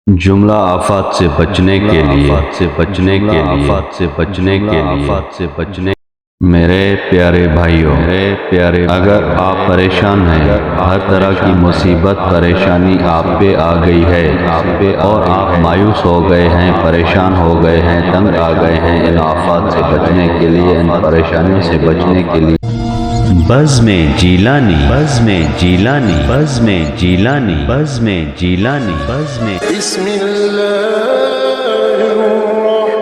جملہ آفات سے بچنے کے لیے میرے پیارے بھائیوں، اگر آپ پریشان ہیں، ہر طرح کی مصیبت پریشانی آپ پہ آ گئی ہے اور آپ مایوس ہو گئے ہیں، پریشان ہو گئے ہیں، تنگ آ گئے ہیں، ان آفات سے بچنے کے لیے، ان پریشانیوں سے بچنے کے لیے بزم جیلانی بسم الله الرحمن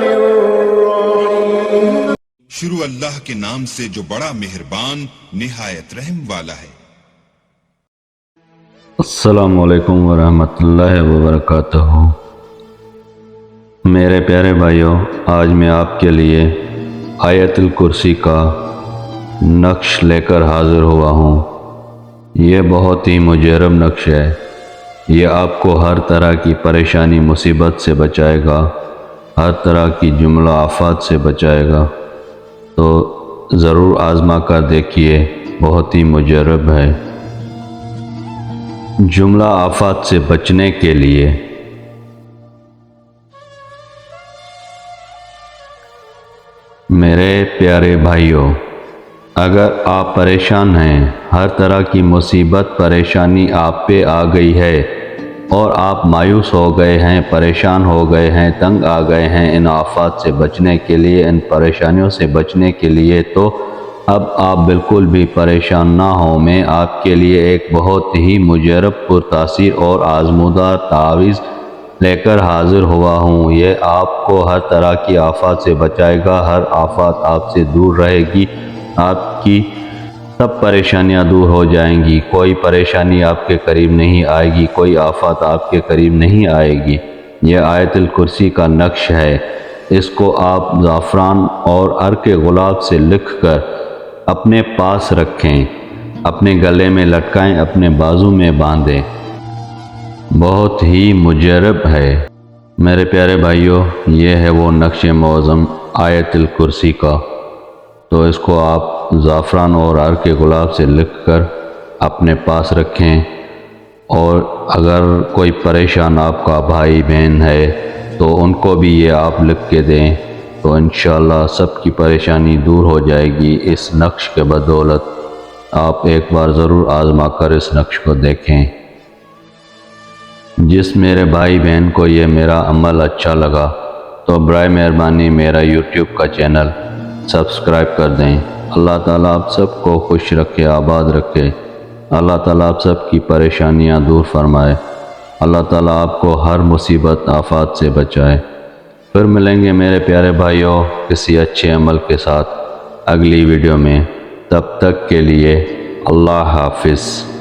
الرحيم شروع اللہ کے نام سے جو بڑا مہربان نہایت رحم والا ہے۔ السلام علیکم ورحمۃ اللہ وبرکاتہ۔ میرے پیارے بھائیوں، آج میں آپ کے لیے آیت الکرسی کا نقش لے کر حاضر ہوا ہوں۔ یہ بہت ہی مجرب نقش ہے۔ یہ آپ کو ہر طرح کی پریشانی مصیبت سے بچائے گا، ہر طرح کی جملہ آفات سے بچائے گا، تو ضرور آزما کر دیکھیے، بہت ہی مجرب ہے۔ جملہ آفات سے بچنے کے لیے میرے پیارے بھائیوں، اگر آپ پریشان ہیں، ہر طرح کی مصیبت پریشانی آپ پہ آ گئی ہے اور آپ مایوس ہو گئے ہیں، پریشان ہو گئے ہیں، تنگ آ گئے ہیں ان آفات سے بچنے کے لیے، ان پریشانیوں سے بچنے کے لیے، تو اب آپ بالکل بھی پریشان نہ ہوں۔ میں آپ کے لیے ایک بہت ہی مجرب، پرتاثیر اور آزمودہ تعویذ لے کر حاضر ہوا ہوں۔ یہ آپ کو ہر طرح کی آفات سے بچائے گا، ہر آفات آپ سے دور رہے گی، آپ کی سب پریشانیاں دور ہو جائیں گی، کوئی پریشانی آپ کے قریب نہیں آئے گی، کوئی آفات آپ کے قریب نہیں آئے گی۔ یہ آیت الکرسی کا نقش ہے۔ اس کو آپ زعفران اور عرق گلاب سے لکھ کر اپنے پاس رکھیں، اپنے گلے میں لٹکائیں، اپنے بازو میں باندھیں۔ بہت ہی مجرب ہے میرے پیارے بھائیوں۔ یہ ہے وہ نقش معظم آیت الکرسی کا۔ تو اس کو آپ زعفران اور عرق گلاب سے لکھ کر اپنے پاس رکھیں، اور اگر کوئی پریشان آپ کا بھائی بہن ہے تو ان کو بھی یہ آپ لکھ کے دیں، تو انشاءاللہ سب کی پریشانی دور ہو جائے گی اس نقش کے بدولت۔ آپ ایک بار ضرور آزما کر اس نقش کو دیکھیں۔ جس میرے بھائی بہن کو یہ میرا عمل اچھا لگا تو برائے مہربانی میرا یوٹیوب کا چینل سبسکرائب کر دیں۔ اللہ تعالیٰ آپ سب کو خوش رکھے، آباد رکھے۔ اللہ تعالیٰ آپ سب کی پریشانیاں دور فرمائے۔ اللہ تعالیٰ آپ کو ہر مصیبت آفات سے بچائے۔ پھر ملیں گے میرے پیارے بھائیوں کسی اچھے عمل کے ساتھ اگلی ویڈیو میں۔ تب تک کے لیے اللہ حافظ۔